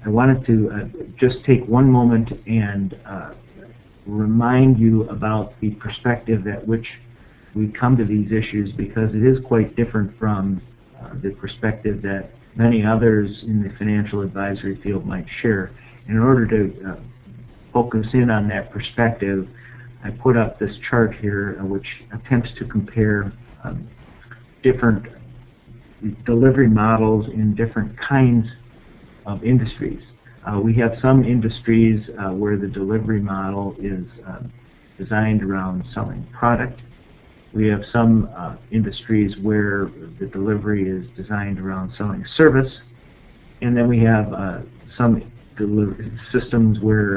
I wanted to just take one moment and remind you about the perspective at which we come to these issues, because it is quite different from the perspective that many others in the financial advisory field might share. In order to focus in on that perspective, I put up this chart here which attempts to compare different delivery models in different kinds of industries. We have some industries where the delivery model is designed around selling product. We have some industries where the delivery is designed around selling service. And then we have some delivery systems where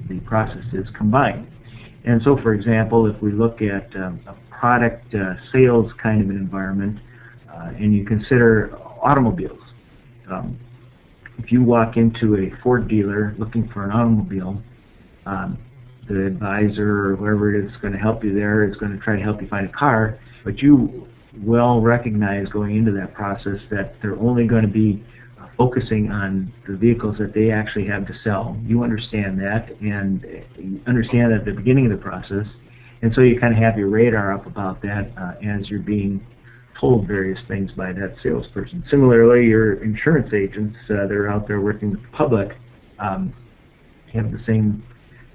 the process is combined. And so, for example, if we look at a product sales kind of an environment, and you consider automobiles, if you walk into a Ford dealer looking for an automobile, the advisor or whoever it is going to help you there is going to try to help you find a car, but you well recognize going into that process that they're only going to be focusing on the vehicles that they actually have to sell. You understand that, and you understand that at the beginning of the process, and so you kind of have your radar up about that as you're being told various things by that salesperson. Similarly, your insurance agents that are out there working with the public have the same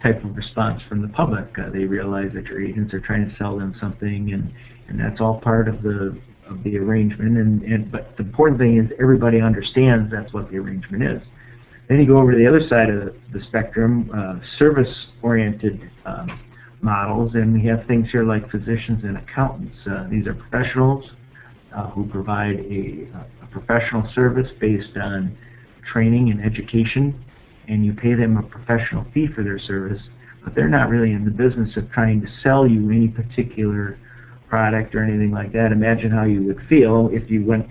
type of response from the public. They realize that your agents are trying to sell them something, and that's all part of the arrangement. But the important thing is everybody understands that's what the arrangement is. Then you go over to the other side of the spectrum, service-oriented models, and we have things here like physicians and accountants. These are professionals who provide a professional service based on training and education, and you pay them a professional fee for their service, but they're not really in the business of trying to sell you any particular product or anything like that. Imagine how you would feel if you went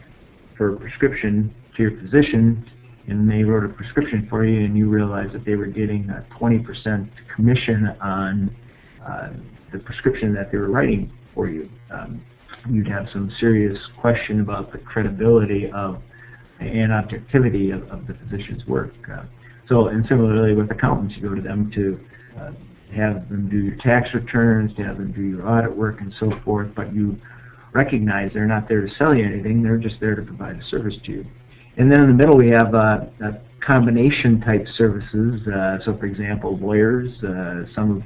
for a prescription to your physician and they wrote a prescription for you and you realized that they were getting a 20% commission on the prescription that they were writing for you. You'd have some serious question about the credibility of and objectivity of the physician's work. And similarly with accountants, you go to them to have them do your tax returns, to have them do your audit work and so forth, but you recognize they're not there to sell you anything, they're just there to provide a service to you. And then in the middle we have combination type services. So for example, lawyers, some of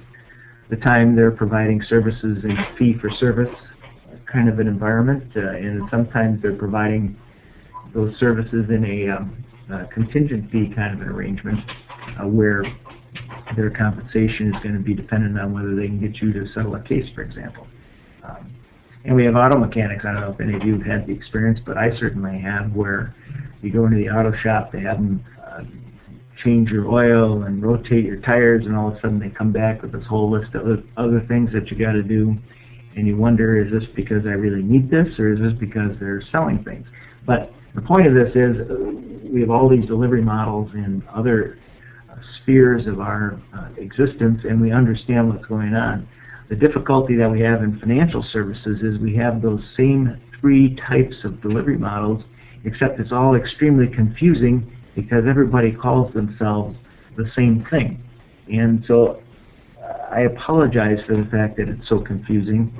the time they're providing services in fee for service kind of an environment, and sometimes they're providing those services in a contingent fee kind of an arrangement where their compensation is going to be dependent on whether they can get you to settle a case, for example. And we have auto mechanics. I don't know if any of you have had the experience, but I certainly have, where you go into the auto shop, they have them change your oil and rotate your tires, and all of a sudden they come back with this whole list of other things that you got to do, and you wonder, is this because I really need this, or is this because they're selling things? But the point of this is we have all these delivery models in other spheres of our existence, and we understand what's going on. The difficulty that we have in financial services is we have those same three types of delivery models, except it's all extremely confusing because everybody calls themselves the same thing. And so I apologize for the fact that it's so confusing,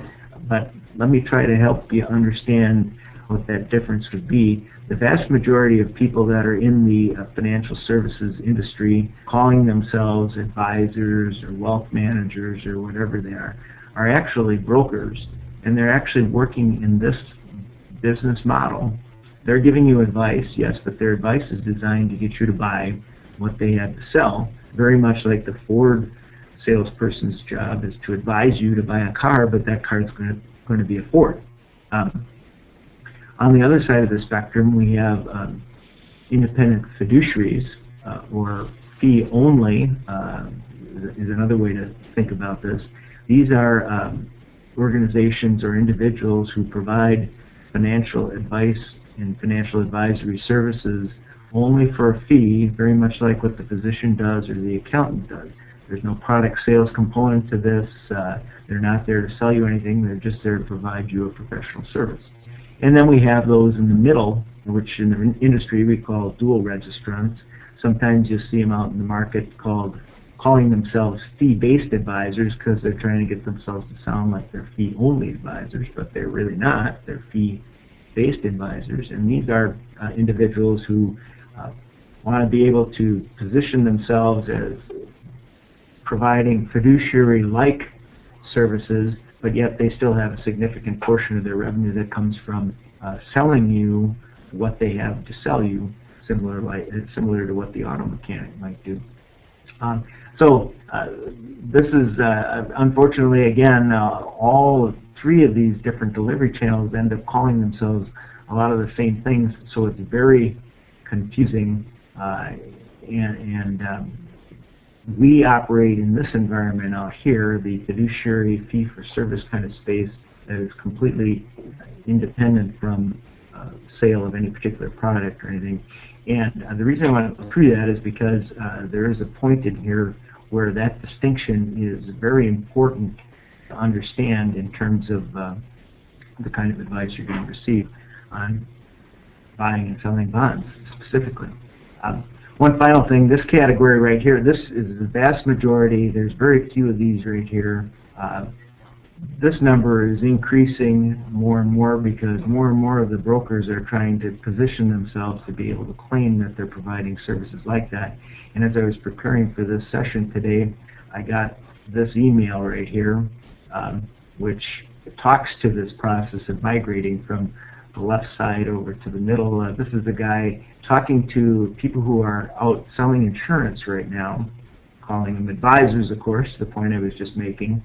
but let me try to help you understand what that difference would be. The vast majority of people that are in the financial services industry, calling themselves advisors or wealth managers or whatever they are actually brokers, and they're actually working in this business model. They're giving you advice, yes, but their advice is designed to get you to buy what they have to sell, very much like the Ford salesperson's job is to advise you to buy a car, but that car is going to be a Ford. On the other side of the spectrum, we have independent fiduciaries, or fee-only is another way to think about this. These are organizations or individuals who provide financial advice and financial advisory services only for a fee, very much like what the physician does or the accountant does. There's no product sales component to this. They're not there to sell you anything. They're just there to provide you a professional service. And then we have those in the middle, which in the industry we call dual registrants. Sometimes you'll see them out in the market calling themselves fee-based advisors because they're trying to get themselves to sound like they're fee-only advisors, but they're really not. They're fee-based advisors, and these are individuals who want to be able to position themselves as providing fiduciary-like services, but yet they still have a significant portion of their revenue that comes from selling you what they have to sell you, similar to what the auto mechanic might do. This is unfortunately, again, all three of these different delivery channels end up calling themselves a lot of the same things, so it's very confusing, and we operate in this environment out here, the fiduciary fee-for-service kind of space that is completely independent from sale of any particular product or anything. And the reason I want to go through that is because there is a point in here where that distinction is very important to understand in terms of the kind of advice you're going to receive on buying and selling bonds specifically. One final thing, this category right here, this is the vast majority. There's very few of these right here. This number is increasing more and more because more and more of the brokers are trying to position themselves to be able to claim that they're providing services like that. And as I was preparing for this session today, I got this email right here, which talks to this process of migrating from the left side over to the middle. This is a guy talking to people who are out selling insurance right now, calling them advisors, of course, the point I was just making.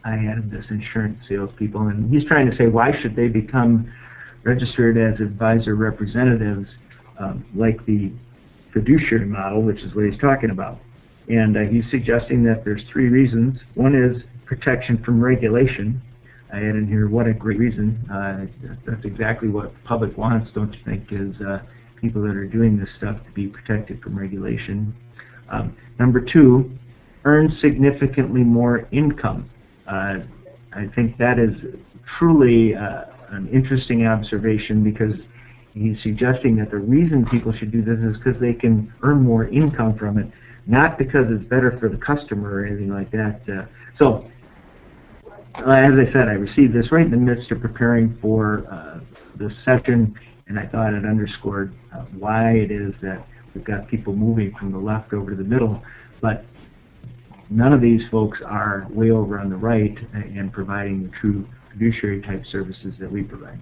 I had this insurance salespeople, and he's trying to say, why should they become registered as advisor representatives like the fiduciary model, which is what he's talking about. And he's suggesting that there's three reasons. One is protection from regulation. I had in here, what a great reason. That's exactly what the public wants, don't you think, is people that are doing this stuff to be protected from regulation. Number two, earn significantly more income. I think that is truly an interesting observation, because he's suggesting that the reason people should do this is because they can earn more income from it, not because it's better for the customer or anything like that. So, as I said, I received this right in the midst of preparing for this session, and I thought it underscored why it is that we've got people moving from the left over to the middle, but none of these folks are way over on the right and providing the true fiduciary type services that we provide.